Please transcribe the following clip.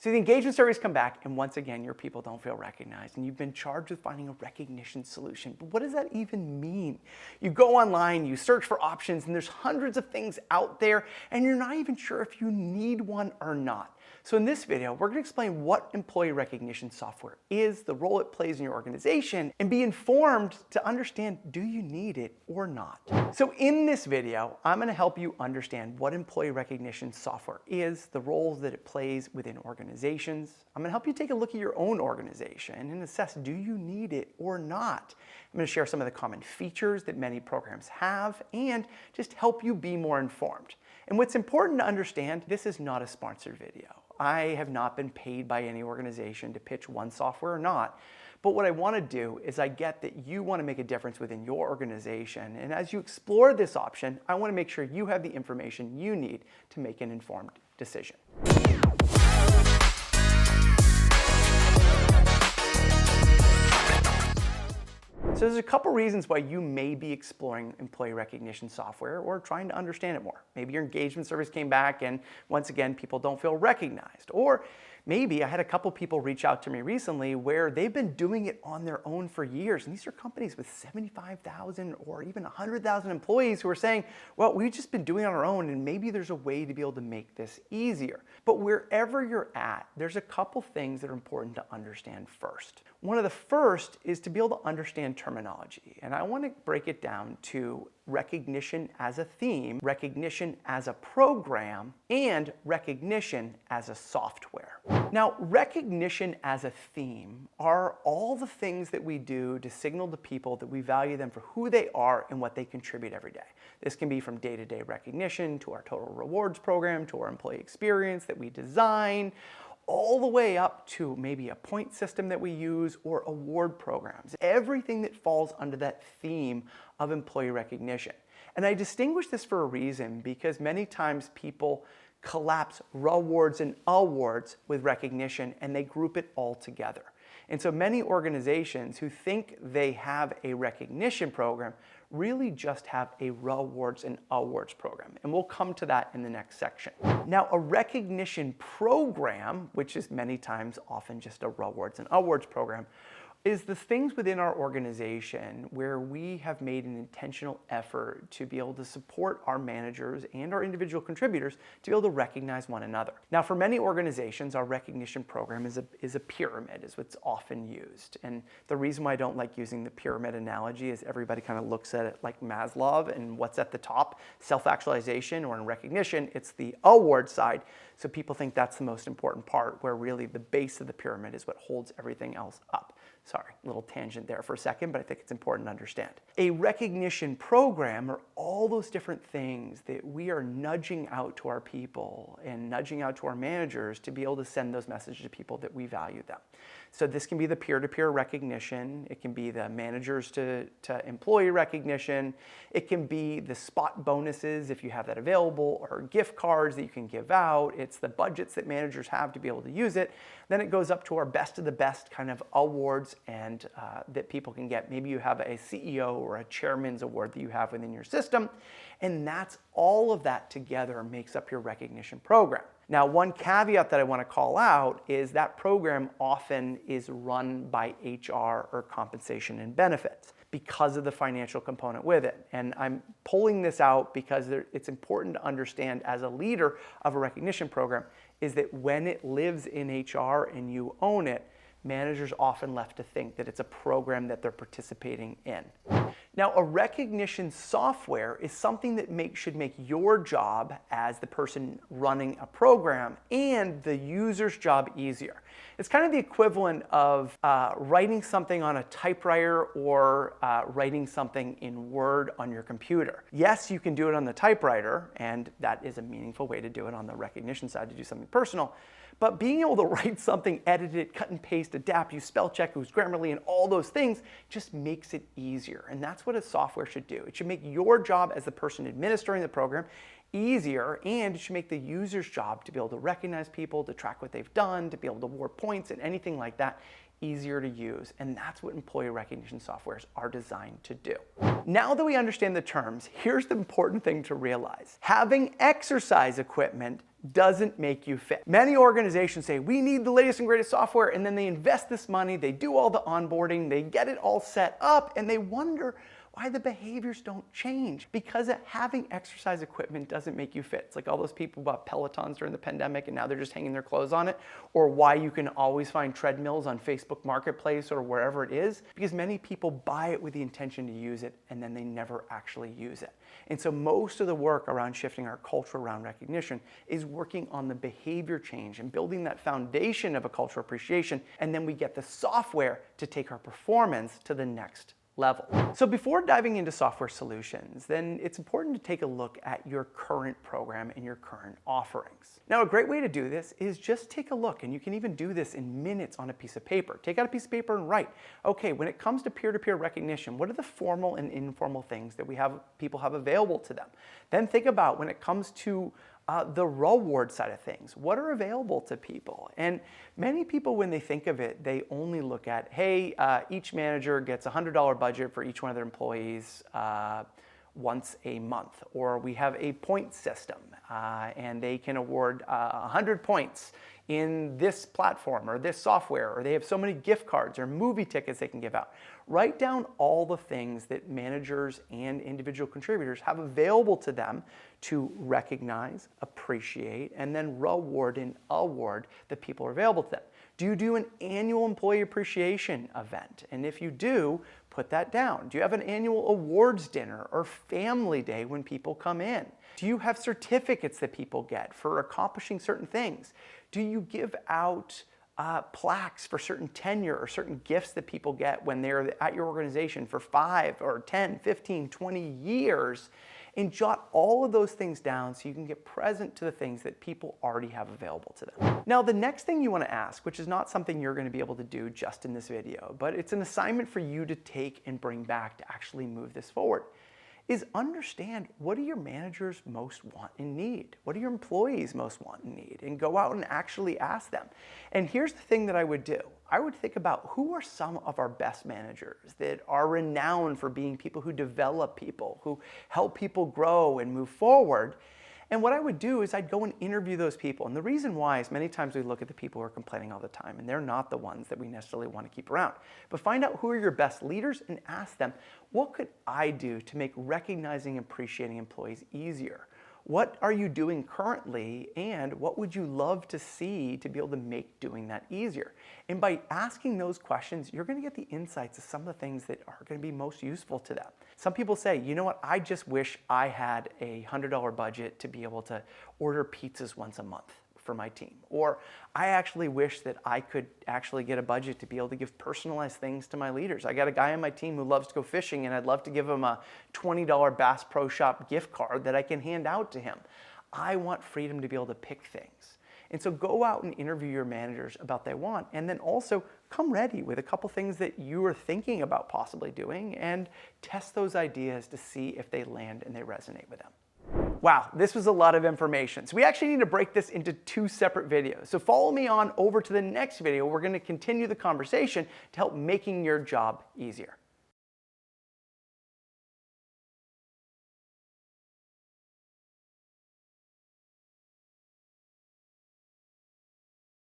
So the engagement surveys come back, and once again, your people don't feel recognized, and you've been charged with finding a recognition solution. But what does that even mean? You go online, you search for options, and there's hundreds of things out there, and you're not even sure if you need one or not. So in this video, we're going to explain what employee recognition software is, the role it plays in your organization, and be informed to understand, do you need it or not? So in this video, I'm going to help you understand what employee recognition software is, the roles that it plays within organizations. I'm going to help you take a look at your own organization and assess, do you need it or not? I'm going to share some of the common features that many programs have and just help you be more informed. And what's important to understand, this is not a sponsored video. I have not been paid by any organization to pitch one software or not. But what I want to do is I get that you want to make a difference within your organization. And as you explore this option, I want to make sure you have the information you need to make an informed decision. So there's a couple reasons why you may be exploring employee recognition software or trying to understand it more. Maybe your engagement surveys came back and once again, people don't feel recognized. Or maybe I had a couple people reach out to me recently where they've been doing it on their own for years. And these are companies with 75,000 or even 100,000 employees who are saying, well, we've just been doing it on our own and maybe there's a way to be able to make this easier. But wherever you're at, there's a couple things that are important to understand first. One of the first is to be able to understand terminology. And I want to break it down to recognition as a theme, recognition as a program, and recognition as a software. Now, recognition as a theme are all the things that we do to signal to people that we value them for who they are and what they contribute every day. This can be from day-to-day recognition to our total rewards program, to our employee experience that we design, all the way up to maybe a point system that we use or award programs. Everything that falls under that theme of employee recognition. And I distinguish this for a reason because many times people collapse rewards and awards with recognition and they group it all together. And so many organizations who think they have a recognition program really just have a rewards and awards program. And we'll come to that in the next section. Now, a recognition program, which is many times often just a rewards and awards program, is the things within our organization where we have made an intentional effort to be able to support our managers and our individual contributors to be able to recognize one another. Now, for many organizations, our recognition program is a pyramid, is what's often used. And the reason why I don't like using the pyramid analogy is everybody kind of looks at it like Maslow and what's at the top, self-actualization, or in recognition, it's the award side. So people think that's the most important part, where really the base of the pyramid is what holds everything else up. Sorry, a little tangent there for a second, but I think it's important to understand. A recognition program are all those different things that we are nudging out to our people and nudging out to our managers to be able to send those messages to people that we value them. So this can be the peer-to-peer recognition. It can be the managers to employee recognition. It can be the spot bonuses if you have that available, or gift cards that you can give out. It's the budgets that managers have to be able to use it. Then it goes up to our best of the best kind of awards and that people can get. Maybe you have a CEO or a chairman's award that you have within your system. And that's all of that together makes up your recognition program. Now, one caveat that I want to call out is that program often is run by HR or compensation and benefits because of the financial component with it. And I'm pulling this out because it's important to understand as a leader of a recognition program is that when it lives in HR and you own it, managers often left to think that it's a program that they're participating in. Now, a recognition software is something that should make your job as the person running a program and the user's job easier. It's kind of the equivalent of writing something on a typewriter or writing something in Word on your computer. Yes, you can do it on the typewriter, and that is a meaningful way to do it on the recognition side to do something personal. But being able to write something, edit it, cut and paste, adapt, use spell check, use Grammarly, and all those things just makes it easier. And that's what a software should do. It should make your job as the person administering the program easier, and it should make the user's job to be able to recognize people, to track what they've done, to be able to award points and anything like that easier to use. And that's what employee recognition softwares are designed to do. Now that we understand the terms, here's the important thing to realize. Having exercise equipment doesn't make you fit. Many organizations say, we need the latest and greatest software, and then they invest this money, they do all the onboarding, they get it all set up, and they wonder why the behaviors don't change. Because having exercise equipment doesn't make you fit. It's like all those people bought Pelotons during the pandemic and now they're just hanging their clothes on it, or why you can always find treadmills on Facebook Marketplace or wherever it is, because many people buy it with the intention to use it and then they never actually use it. And so most of the work around shifting our culture around recognition is working on the behavior change and building that foundation of a cultural appreciation, and then we get the software to take our performance to the next level. So before diving into software solutions, then it's important to take a look at your current program and your current offerings. Now, a great way to do this is just take a look, and you can even do this in minutes on a piece of paper. Take out a piece of paper and write, okay, when it comes to peer-to-peer recognition, what are the formal and informal things that people have available to them? Then think about when it comes to the reward side of things. What are available to people? And many people, when they think of it, they only look at, hey, each manager gets a $100 budget for each one of their employees once a month. Or we have a point system, and they can award 100 points in this platform or this software, or they have so many gift cards or movie tickets they can give out. Write down all the things that managers and individual contributors have available to them to recognize, appreciate, and then reward and award the people available to them. Do you do an annual employee appreciation event? And if you do, put that down. Do you have an annual awards dinner or family day when people come in? Do you have certificates that people get for accomplishing certain things? Do you give out plaques for certain tenure or certain gifts that people get when they're at your organization for 5 or 10, 15, 20 years? And jot all of those things down so you can get present to the things that people already have available to them. Now, the next thing you want to ask, which is not something you're going to be able to do just in this video, but it's an assignment for you to take and bring back to actually move this forward, is understand, what do your managers most want and need? What do your employees most want and need? And go out and actually ask them. And here's the thing that I would do. I would think about, who are some of our best managers that are renowned for being people who develop people, who help people grow and move forward. And what I would do is I'd go and interview those people. And the reason why is many times we look at the people who are complaining all the time, and they're not the ones that we necessarily want to keep around. But find out who are your best leaders and ask them, what could I do to make recognizing and appreciating employees easier? What are you doing currently, and what would you love to see to be able to make doing that easier? And by asking those questions, you're going to get the insights of some of the things that are going to be most useful to them. Some people say, you know what, I just wish I had a $100 budget to be able to order pizzas once a month for my team. Or I actually wish that I could actually get a budget to be able to give personalized things to my leaders. I got a guy on my team who loves to go fishing, and I'd love to give him a $20 Bass Pro Shop gift card that I can hand out to him. I want freedom to be able to pick things. And so go out and interview your managers about what they want, and then also come ready with a couple things that you are thinking about possibly doing, and test those ideas to see if they land and they resonate with them. Wow, this was a lot of information. So we actually need to break this into 2 separate videos. So follow me on over to the next video. We're going to continue the conversation to help making your job easier.